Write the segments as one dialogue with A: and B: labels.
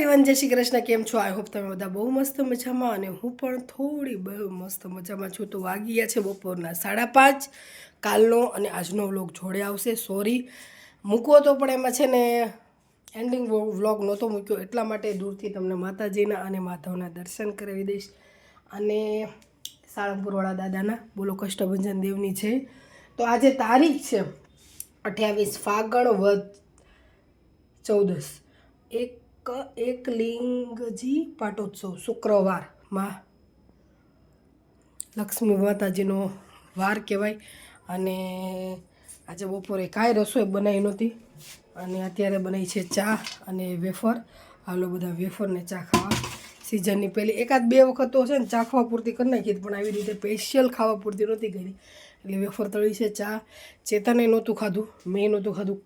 A: Everyone, જય શ્રી કૃષ્ણ. કેમ છો? આઈ હોપ તમે બધા બહુ મસ્ત મજામાં અને હું પણ થોડી બહુ મસ્ત મજામાં છું. તો વાગી ગયા છે બપોરના 5:30. કાલનો અને આજનો વ્લોગ જોડે આવશે. સોરી મૂકવો તો પણ એમાં છે ને એન્ડિંગ વ્લોગ નહોતો મૂક્યો, એટલા માટે દૂરથી તમને માતાજીના અને માધવના દર્શન કરાવી દઈશ. અને સાળંગપુરવાળા દાદાના બોલો કષ્ટભંજન દેવની છે. તો આજે તારીખ છે 28 ફાગણ વદ 14 એકલિંગજી પાટોત્સવ શુક્રવારમાં લક્ષ્મી માતાજીનો વાર કહેવાય. અને આજે બપોરે કાંઈ રસોઈ બનાવી નહોતી અને અત્યારે બનાવી છે ચા અને વેફર. હાલો બધા વેફર ને ચા ખાવા. સિઝનની પહેલી 1-2 વખત તો છે ને ચા ખાવા પૂરતી કરી નાખી, પણ આવી રીતે સ્પેશિયલ ખાવા પૂરતી નહોતી કરી. એટલે વેફર તળી છે, ચા. ચેતને નહોતું ખાધું, મેં નહોતું ખાધું.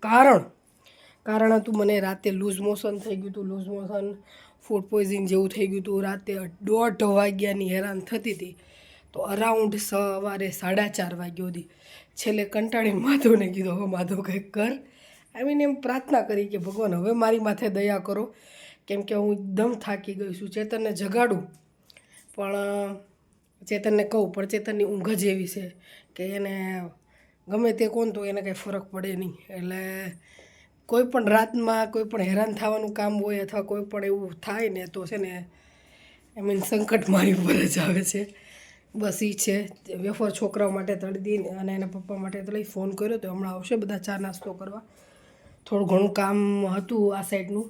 A: કારણ હતું મને રાતે લૂઝ મોશન થઈ ગયું હતું. લૂઝ મોશન ફૂડ પોઈઝન જેવું થઈ ગયું હતું. રાતે 1:30 વાગ્યાની હેરાન થતી હતી. તો અરાઉન્ડ સવારે 4:30 વાગ્યો હતી. છેલ્લે કંટાળીને માધવને કીધું, હવે માધવ કંઈક કર. આવીને એમ પ્રાર્થના કરી કે ભગવાન હવે મારી માથે દયા કરો, કેમ કે હું એકદમ થાકી ગઈ છું. ચેતનને જગાડું પણ ચેતનને કહું પણ ચેતનની ઊંઘ જ એવી છે કે એને ગમે તે કોણ તો એને કંઈ ફરક પડે નહીં. એટલે કોઈ પણ રાતમાં કોઈ પણ હેરાન થવાનું કામ હોય અથવા કોઈ પણ એવું થાય ને તો છે ને સંકટ મારી ઉપર જ આવે છે. બસ એ છે. વેફર છોકરાઓ માટે તળી દી અને એના પપ્પા માટે તળી. ફોન કર્યો તો હમણાં આવશે બધા ચા નાસ્તો કરવા. થોડું ઘણું કામ હતું આ સાઈડનું,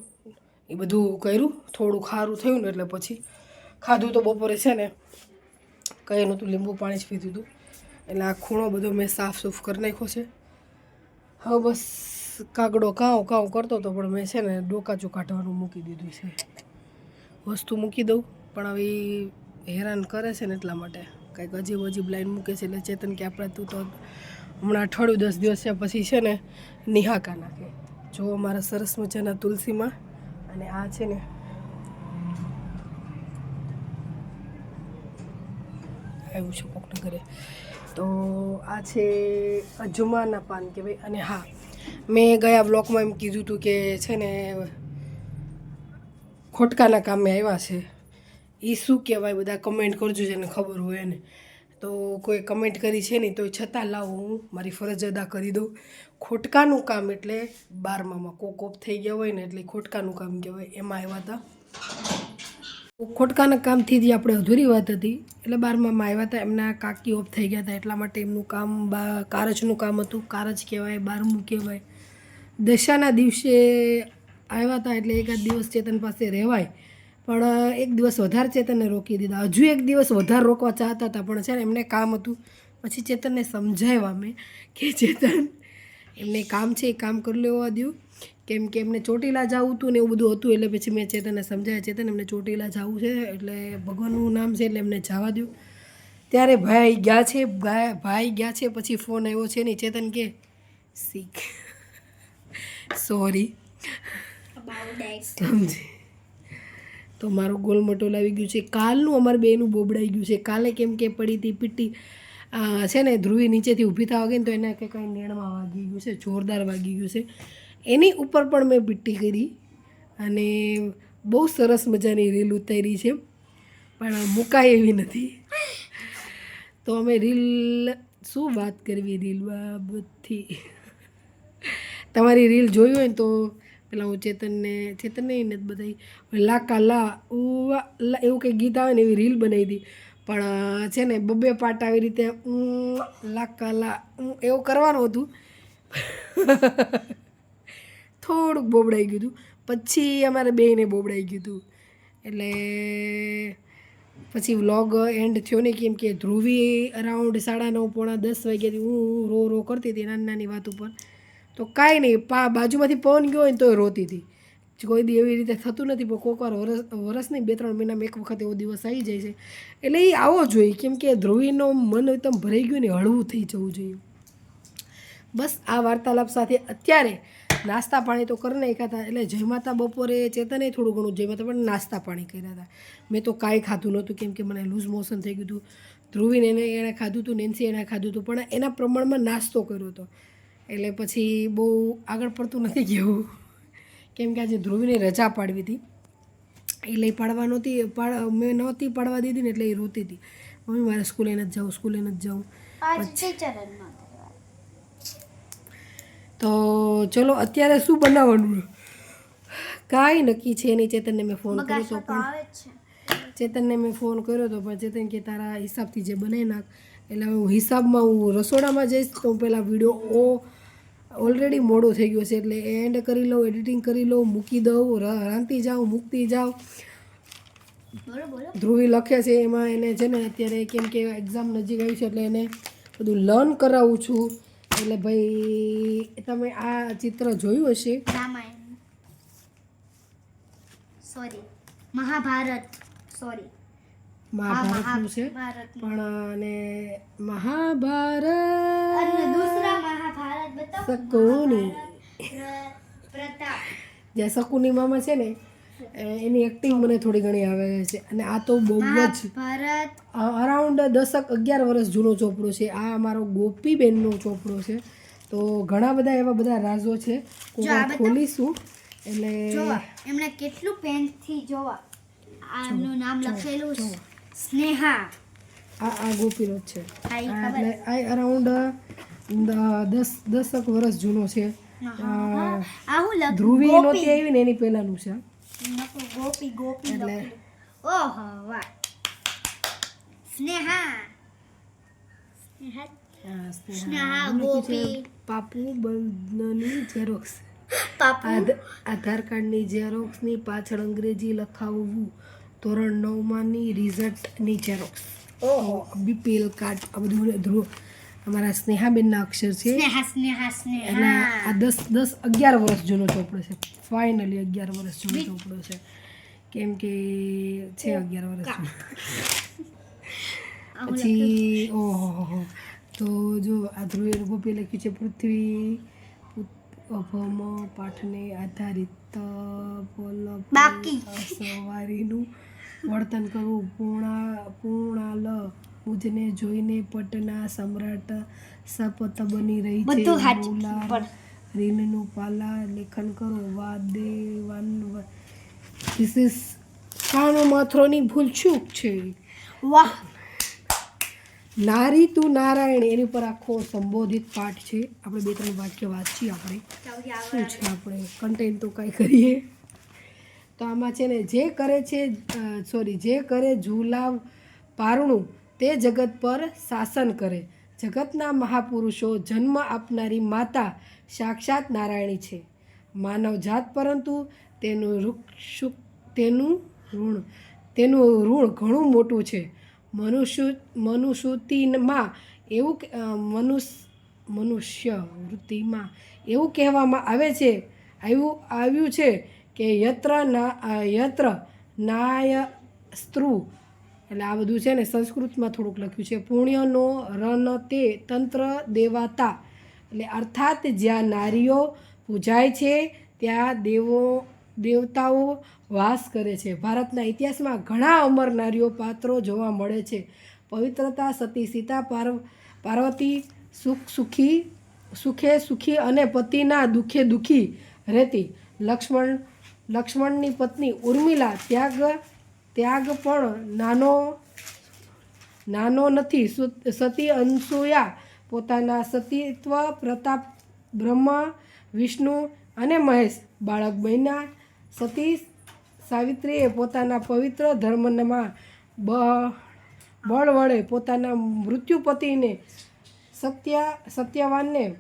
A: એ બધું કર્યું. થોડું ખારું થયું ને એટલે પછી ખાધું. તો બપોરે છે ને કંઈ નહોતું, લીંબુ પાણી જ પીધું હતું. એટલે આ ખૂણો બધો મેં સાફ સૂફ કરી નાખ્યો છે. હવે બસ કાગડો કાઉ કરતો હતો પણ મેં છે ને ડોકાચું કાઢવાનું મૂકી દીધું છે. વસ્તુ મૂકી દઉં પણ હવે હેરાન કરે છે ને એટલા માટે કંઈક અજીબ લાઈન મૂકે છે. એટલે ચેતન કે આપણે તું તો હમણાં 10 દિવસ છે પછી છે ને નિહાકા નાખે. જો અમારા સરસ મજાના તુલસીમાં. અને આ છે ને આવ્યું છે કોકના ઘરે. તો આ છે અજમાના પાન કહેવાય. અને હા, મેં ગયા બ્લોગમાં એમ કીધું હતું કે છે ને ખોટકાના કામે આવ્યા છે. એ શું કહેવાય બધા કમેન્ટ કરજો જેને ખબર હોય એને. તો કોઈ કમેન્ટ કરી છે નહીં, તો છતાં લાવો હું મારી ફરજ અદા કરી દઉં. ખોટકાનું કામ એટલે 12મામાં કોપ થઈ ગયા હોય ને એટલે ખોટકાનું કામ કહેવાય. એમાં આવ્યા હતા. ખોટકાના કામથી જ આપણે અધૂરી વાત હતી. એટલે 12મામાં આવ્યા હતા. એમના કાકી ઓફ થઈ ગયા હતા એટલા માટે એમનું કામ કારજનું કામ હતું. કારજ કહેવાય, 12મું કહેવાય. દશાના દિવસે આવ્યા હતા એટલે એકાદ દિવસ ચેતન પાસે રહેવાય, પણ એક દિવસ વધારે ચેતનને રોકી દીધા. હજુ એક દિવસ વધારે રોકવા ચાહતા હતા પણ છે ને એમને કામ હતું. પછી ચેતનને સમજાવ્યા મેં કે ચેતન એમને કામ છે એ કામ કરી લેવા દો, કેમ કે એમને ચોટીલા જવું હતું ને એવું બધું હતું. એટલે પછી મેં ચેતનને સમજાવ્યા, ચેતન એમને ચોટીલા જવું છે એટલે ભગવાનનું નામ છે એટલે એમને જવા દો. ત્યારે ભાઈ ગયા છે. પછી ફોન આવ્યો છે નહીં. ચેતન કે શીખ સોરી સમજી. તો મારો ગોલમટોલ આવી ગયું છે. કાલનું અમારે બેનું બોબડાઈ ગયું છે. કાલે કેમ કે પડી હતી પીટી છે ને ધ્રુવી નીચેથી ઊભી થવા ગઈ ને તો એને કંઈ નેણમાં વાગી ગયું છે, જોરદાર વાગી ગયું છે. એની ઉપર પણ મેં પીટી કરી અને બહુ સરસ મજાની રીલ ઉતારી છે પણ મુકાય એવી નથી. તો અમે રીલ શું વાત કરવી રીલ બાબતથી. તમારી રીલ જોઈ હોય ને તો પેલા હું ચેતનને નથી બધાઈ લાકા લા એવું કંઈક ગીત આવે ને એવી રીલ બનાવી હતી. પણ છે ને 2 પાર્ટ આવી રીતે લાકા લા એવું કરવાનું હતું. થોડુંક બોબડાઈ ગયું હતું. પછી અમારે બેયને બોબડાઈ ગયું હતું. એટલે પછી વ્લોગ એન્ડ થયો નહીં, કેમ કે ધ્રુવી અરાઉન્ડ 9:30 પોણા 10 વાગ્યાથી હું રો કરતી હતી નાની વાત ઉપર. તો કાંઈ નહીં, બાજુમાંથી પવન ગયો હોય ને તો રોતી હતી. કોઈ દી એવી રીતે થતું નથી, પણ કોઈક વાર વરસ નહીં 2-3 મહિનામાં એક વખત એવો દિવસ આવી જાય છે. એટલે એ આવો જોઈએ, કેમ કે ધ્રુવીનો મન એકદમ ભરાઈ ગયું ને હળવું થઈ જવું જોઈએ. બસ આ વાર્તાલાપ સાથે અત્યારે નાસ્તા પાણી તો કરી નાખ્યા હતા. એટલે જયમાતા બપોરે ચેતને થોડું ઘણું જયમાતા પણ નાસ્તા પાણી કર્યા હતા. મેં તો કાંઈ ખાધું નહોતું કેમ કે મને લૂઝ મોશન થઈ ગયું હતું. ધ્રુવીને એણે ખાધું હતું, નેન્સી એણે ખાધું હતું, પણ એના પ્રમાણમાં નાસ્તો કર્યો હતો. એટલે પછી બહુ આગળ પડતું નથી કહેવું, કેમ કે આજે ધ્રુવીને રજા પાડવી હતી. એ લઈ પાડવા નહોતી મેં નહોતી પાડવા દીધી ને એટલે એ રોતી હતી, મમ્મી મારે સ્કૂલે નથી જવું, સ્કૂલે નથી જવું. તો ચલો અત્યારે શું બનાવવાનું કાંઈ નક્કી છે નહીં. ચેતનને મેં ફોન કર્યો હતો પણ ચેતન કે તારા હિસાબથી જે બનાવી નાખ. એટલે હું હિસાબમાં હું રસોડામાં જઈશ તો હું પહેલાં વિડીયો ઓલરેડી મોડો થઈ ગયો છે એટલે એન્ડ કરી લઉં, એડિટિંગ કરી લઉં, મૂકી દઉં, રાંધતી જાઉં, મૂકતી જાઉં. ધ્રુવી લખે છે એમાં એને છે ને અત્યારે કેમ કે એક્ઝામ નજીક આવી છે એટલે એને બધું લર્ન કરાવું છું. એટલે ભાઈ તમે આ ચિત્ર જોયું હશે, મહાભારતનું છે પણ અને મહાભારત શકુની જ્યાં શકુની મામા છે ને એની એક્ટિંગ મને થોડી ઘણી આવે છે. અને આ તો બહુ જ અરાઉન્ડ 10-11 વર્ષ જૂનો ચોપડો છે. આ અમારો ગોપીબેનનો ચોપડો છે. તો ઘણા બધા એવા બધા રાઝો છે ખોલીશું. એટલે
B: એમણે કેટલું પેનથી જોવા આનું નામ લખેલું સ્નેહા,
A: આ ગોપીનો જ છે. એટલે આ અરાઉન્ડ 10 વર્ષ જૂનો છે. ધ્રુવી નહોતી આવી ને એની પહેલાનું છે.
B: ગોપી એટલે ઓહો વાહ સ્નેહા ગોપી
A: પાપુ બંધની ઝેરોક્સ, આધાર કાર્ડની ઝેરોક્સની પાછળ અંગ્રેજી લખાવવું, ધોરણ 9માંની રિઝલ્ટની ઝેરોક્સ, બીપીએલ કાર્ડ, આ બધું ધ્રુવ અમારા સ્નેહાબેનના અક્ષર છે. એટલે આ 10-11 વર્ષ જૂનો ચોપડો છે. ફાઇનલી 11 વર્ષ જૂનો ચોપડો છે કેમ કે છે 11 વર્ષ જૂનો. પછી ઓહો તો જો આ ધ્રુવે ગોપી લખ્યું છે પૃથ્વી ભમ પાઠને આધારિત સવારીનું વર્તન કરવું, પૂર્ણાલ મુજને જોઈને પટના સમ્રાટ સપત બની રહી છે, રીનનું પાલા લેખન કરો, વાદેવાન ધીસ ઇઝ કાનો માથરોની ભૂલચૂક છે.
B: વાહ
A: નારી તું નારાયણ એની પર આખો સંબોધિત પાઠ છે. આપણે 2-3 વાક્ય વાંચીએ. આપણે શું છે આપણે કન્ટેન્ટ તો કાંઈ કરીએ. તો આમાં છે ને જે કરે ઝુલાવ પારણું તે જગત પર શાસન કરે. જગતના મહાપુરુષો જન્મ આપનારી માતા સાક્ષાત નારાયણી છે. માનવ જાત પરંતુ તેનું ઋણ ઘણું મોટું છે. મનુષ્યવૃત્તિમાં એવું કહેવામાં આવ્યું છે કે યત્ર નાય સ્ત્રુ, એટલે આ બધું છે ને સંસ્કૃતમાં થોડુંક લખ્યું છે. પુણ્યનો રન તે તંત્ર દેવાતા, એટલે અર્થાત જ્યાં નારીઓ પૂજાય છે ત્યાં દેવતાઓ વાસ કરે છે. ભારતના ઇતિહાસમાં ઘણા અમર નારીઓ પાત્રો જોવા મળે છે. પવિત્રતા સતી સીતા, પાર્વતી સુખે સુખી અને પતિના દુઃખે દુઃખી રહેતી, લક્ષ્મણની પત્ની ઉર્મિલા ત્યાગ પણ નાનો નથી. સતી અનસૂયા પોતાના સતીત્વ પ્રતાપ બ્રહ્મા વિષ્ણુ અને મહેશ બાળક બન્યા. સતી સાવિત્રીએ પોતાના પવિત્ર ધર્મમાં બળ વડે પોતાના મૃત્યુપતિને સત્યવાનને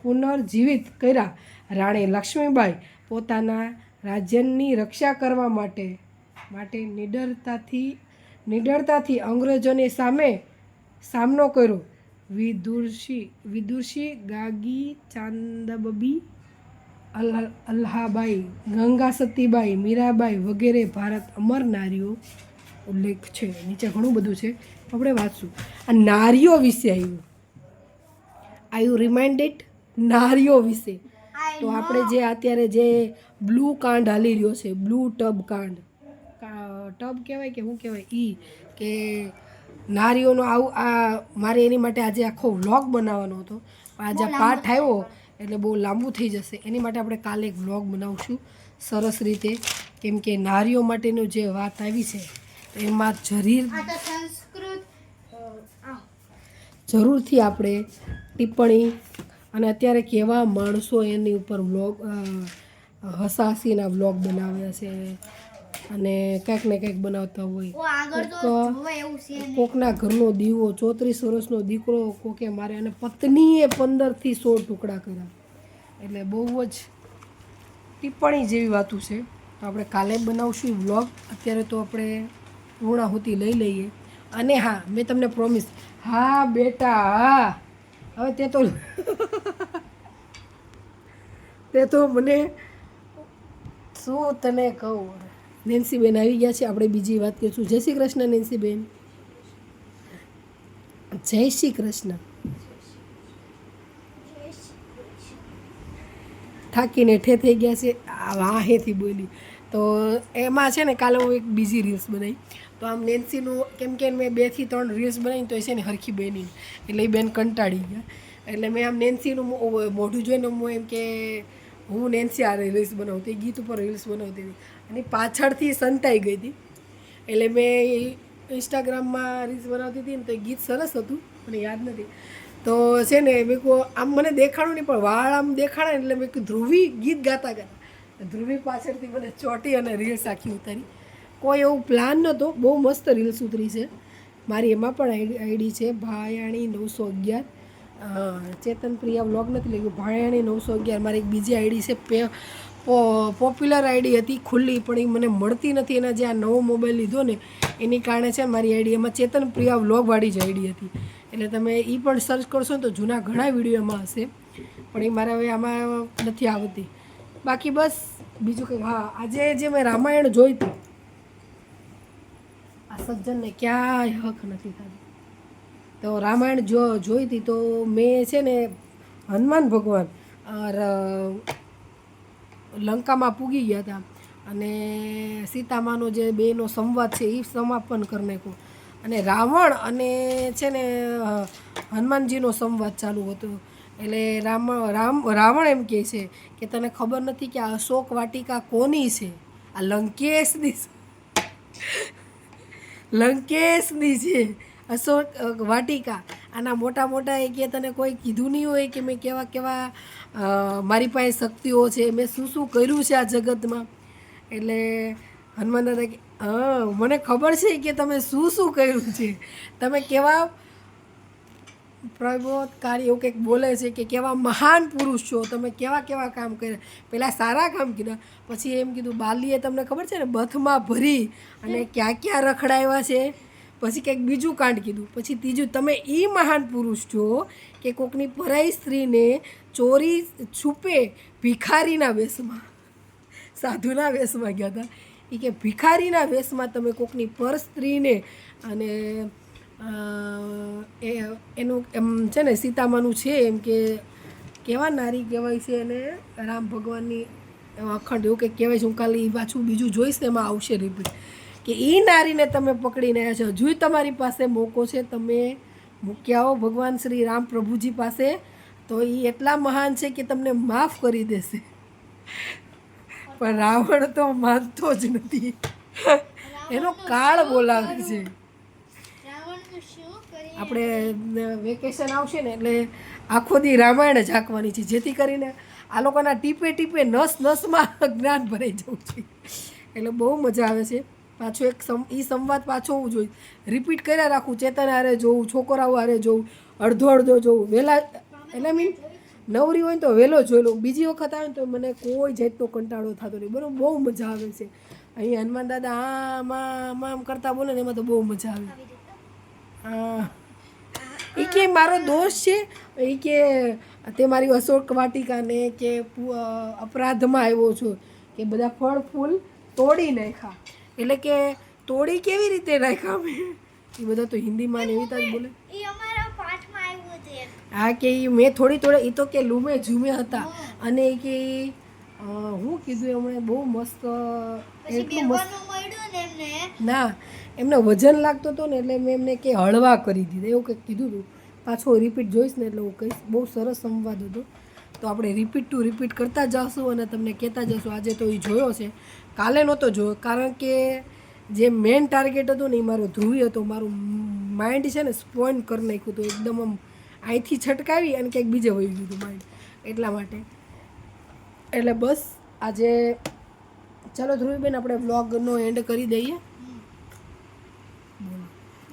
A: પુનર્જીવિત કર્યા. રાણી લક્ષ્મીબાઈ પોતાના રાજ્યની રક્ષા કરવા માટે નિડરતાથી અંગ્રેજોની સામનો કર્યો. વિદુષી ગાગી ચાંદબી અલ્હાબાઈ, ગંગા સતીબાઈ, મીરાબાઈ વગેરે ભારત અમર નારીઓ ઉલ્લેખ છે. નીચે ઘણું બધું છે આપણે વાંચશું. આ નારીઓ વિશે આવ્યું રિમાઇન્ડેડ નારીઓ વિશે. તો આપણે જે અત્યારે જે બ્લુ કાંડ હાલી રહ્યો છે, બ્લુ ટબ કાંડ, ટબ કહેવાય કે શું કહેવાય કે નારીઓનો મારે એની માટે આજે આખો વ્લોગ બનાવવાનો હતો. આજે પાઠ આવ્યો એટલે બહુ લાંબુ થઈ જશે. એની માટે આપણે કાલે એક વ્લોગ બનાવશું સરસ રીતે, કેમ કે નારીઓ માટેનું જે વાત આવી છે એમાં જરૂરથી આપણે ટિપ્પણી અને અત્યારે કેવા માણસો એની ઉપર વ્લોગ હસાહસીના વ્લોગ બનાવ્યા છે અને કંઈક ને કંઈક બનાવતા હોય. કોકના ઘરનો દીવો 34 વર્ષનો દીકરો કોકે મારે અને પત્નીએ 15 થી 16 ટુકડા કર્યા. એટલે બહુ જ ટિપ્પણી જેવી વાતું છે. તો આપણે કાલે બનાવશું વ્લોગ. અત્યારે તો આપણે પૂર્ણાહુતિ લઈ લઈએ. અને હા, મેં તમને પ્રોમિસ, હા બેટા હા, હવે તે તો મને શું તને કહું. નેન્સીબેન આવી ગયા છે, આપણે બીજી વાત કરીશું. જય શ્રી કૃષ્ણ નેન્સીબેન. જય શ્રી કૃષ્ણ. થાકીને ઠે થઈ ગયા છે, વાહેથી બોલી. તો એમાં છે ને કાલે હું એક બીજી રીલ્સ બનાવી. તો આમ નેન્સીનું કેમ કે મેં 2 થી 3 રીલ્સ બનાવી તો એ છે ને હરખી બેની, એટલે એ બેન કંટાળી ગયા. એટલે મેં આમ નેન્સીનું મોઢું જોઈને હું એમ કે હું નેન્સી આ રીલ્સ બનાવતી, ગીત ઉપર રીલ્સ બનાવતી હતી અને પાછળથી સંતાઈ ગઈ હતી. એટલે મેં ઇન્સ્ટાગ્રામમાં રીલ્સ બનાવતી હતી ને તો એ ગીત સરસ હતું, મને યાદ નથી. તો છે ને મેં કહું આમ મને દેખાડું નહીં, પણ વાળ આમ દેખાડે એટલે મેં કહ્યું ધ્રુવી ગીત ગાતા ગાતા ધ્રુવી પાછળથી મને ચોટી અને રીલ્સ આખી ઉતારી. કોઈ એવું પ્લાન નહોતો, બહુ મસ્ત રીલ્સ ઉતરી છે મારી. એમાં પણ આઈડી છે ભાયાણી 911. ચેતન પ્રિયા વ્લોગ નથી લખ્યું, ભાયાણી 911 મારી એક બીજી આઈડી છે. પોપ્યુલર આઈડી હતી ખુલ્લી, પણ એ મને મળતી નથી. એના જે આ નવો મોબાઈલ લીધો ને એની કારણે છે મારી આઈડી એમાં ચેતન પ્રિયા વ્લોગવાળી જ આઈડી હતી. એટલે તમે એ પણ સર્ચ કરશો ને તો જૂના ઘણા વિડીયો એમાં હશે, પણ એ મારે હવે આમાં નથી આવતી. બાકી બસ બીજું કંઈ. હા, આજે જે મેં રામાયણ જોઈ હતી, આ સજ્જનને ક્યાંય હક નથી થતી. તો રામાયણ જોઈ હતી તો મેં છે ને હનુમાન ભગવાન લંકામાં પૂગી ગયા હતા અને સીતામાનો જે બેનો સંવાદ છે એ સમાપન કરી નાખ્યો. અને રાવણ અને છે ને હનુમાનજીનો સંવાદ ચાલુ હતો. એટલે રાવણ એમ કહે છે કે તને ખબર નથી કે આ અશોક વાટિકા કોની છે? આ લંકેશની છે અશોક વાટિકા. આના મોટા મોટા એ કે તને કોઈ કીધું નહીં હોય કે મેં કેવા કેવા મારી પાસે શક્તિઓ છે, મેં શું શું કર્યું છે આ જગતમાં. એટલે હનુમાન દાદા કે હા મને ખબર છે કે તમે શું શું કર્યું છે, તમે કેવા પ્રબોધકારી એવું કંઈક બોલે છે કે કેવા મહાન પુરુષ છો, તમે કેવા કેવા કામ કર્યા. પહેલાં સારા કામ કીધા, પછી એમ કીધું બાલીએ તમને ખબર છે ને બથમાં ભરી અને ક્યાં ક્યાં રખડાવ્યા છે. પછી કંઈક બીજું કાંડ કીધું. પછી ત્રીજું તમે એ મહાન પુરુષ છો કે કોકની પરાઈ સ્ત્રીને ચોરી છુપે ભિખારીના વેશમાં, સાધુના વેશમાં ગયા હતા એ કે ભિખારીના વેશમાં તમે કોકની પર સ્ત્રીને અને એનું એમ છે ને સીતામાનું છે એમ કે કેવા નારી કહેવાય છે અને રામ ભગવાનની અખંડ એવું કંઈક કહેવાય છે. હું કાલે પાછું બીજું જોઈશ ને એમાં આવશે રિપીટ કે એ નારીને તમે પકડીને આવ્યા છો. હજુય તમારી પાસે મોકો છે, તમે મૂક્યા હો ભગવાન શ્રી રામ પ્રભુજી પાસે, તો એ એટલા મહાન છે કે તમને માફ કરી દેશે. પણ રાવણ તો માનતો જ નથી, એનો કાળ બોલાવે છે. આપણે વેકેશન આવશે ને એટલે આખો દી રામાયણ જ હાંકવાની છે, જેથી કરીને આ લોકોના ટીપે ટીપે નસમાં જ્ઞાન ભરાઈ જવું છે. એટલે બહુ મજા આવે છે. પાછો એક સંવાદ પાછો હું જોઈ રિપીટ કર્યા રાખું. ચેતન હારે જોઉં, છોકરાઓ હારે જોઉં, અડધો જોઉં. વહેલા એટલે મીન નવરી હોય ને તો વહેલો જોઈ લઉં. બીજી વખત આવે ને તો મને કોઈ જાતનો કંટાળો થતો નહીં. બરાબર, બહુ મજા આવે છે. અહીં હનુમાન દાદા આમ કરતા બોલે ને એમાં તો બહુ મજા આવે. હા, એ કે મારો દોષ છે, એ કે તે મારી અશોક વાટિકાને કે અપરાધમાં આવ્યો છું કે બધા ફળ ફૂલ તોડી નાખ્યા. એટલે કે તોડી કેવી રીતે નાખ્યા મેં? એ બધા તો હિન્દીમાં ને એવી રીતે બોલે. હા, કે મેં થોડી એ તો કે લૂમે ઝૂમે હતા અને કે હું કીધું એમણે બહુ મસ્ત એટલું મસ્ત ના એમને વજન લાગતો હતો ને એટલે મેં એમને કે હળવા કરી દીધા એવું કંઈક કીધું હતું. પાછો રિપીટ જોઈશ ને એટલે હું કહીશ. બહુ સરસ સંવાદ હતો. તો આપણે રિપીટ ટુ રિપીટ કરતા જઈશું અને તમને કહેતા જઈશું. આજે તો એ જોયો છે, કાલે નહોતો જોયો, કારણ કે જે મેઇન ટાર્ગેટ હતું ને એ મારો ધ્રુવી હતો. મારું માઇન્ડ છે ને સ્પોઇન કરી નાખ્યું હતું એકદમ, આમ અહીંથી છટકાવી અને ક્યાંક બીજે વહી ગયું હતું માઇન્ડ, એટલા માટે. એટલે બસ આજે ચાલો ધ્રુવીબેન આપણે વ્લોગનો એન્ડ કરી દઈએ. બોલો,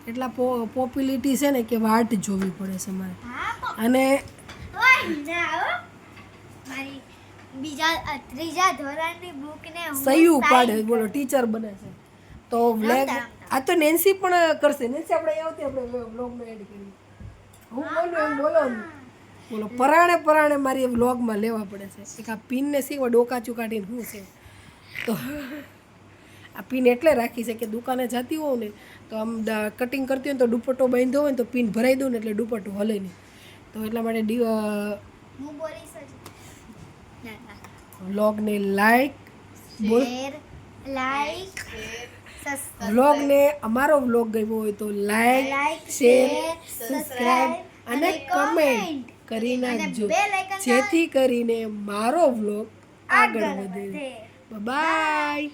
A: એટલા પોપ્યુલિટી છે ને કે વાટ જોવી પડે છે મારે. અને
B: મારી ત્રીજા ધોરણની બુકને
A: સહી ઉપાડે, બોલો ટીચર બને છે. તો વ્લોગ આ તો નેન્સી પણ કરશે. નેન્સી આપણે આવતી આપણે વ્લોગમાં એડ કરી. હું બોલું એમ બોલો ને. બોલો પરાણે મારી વ્લોગમાં લેવા પડે છે. એક આ પિનને સીવા ડોકાચું કાઢીને શું છે. તો આ પિન એટલે રાખી છે કે દુકાને જતી હોઉં ને તો આમ કટિંગ કરતી હોય ને તો દુપટ્ટો બાંધ્યો હોય ને તો પિન ભરાઈ દઉં ને એટલે દુપટ્ટો હલે નહીં. તો એટલા માટે
B: હું બોલીશ
A: વ્લોગને લાઈક
B: લાઈક
A: વ્લોગને અમારો વ્લોગ ગમ્યો હોય તો લાઈક શેર સબસ્ક્રાઈબ અને કમેન્ટ કરી નાખજો, જેથી કરીને મારો વ્લોગ આગળ વધે. બાય.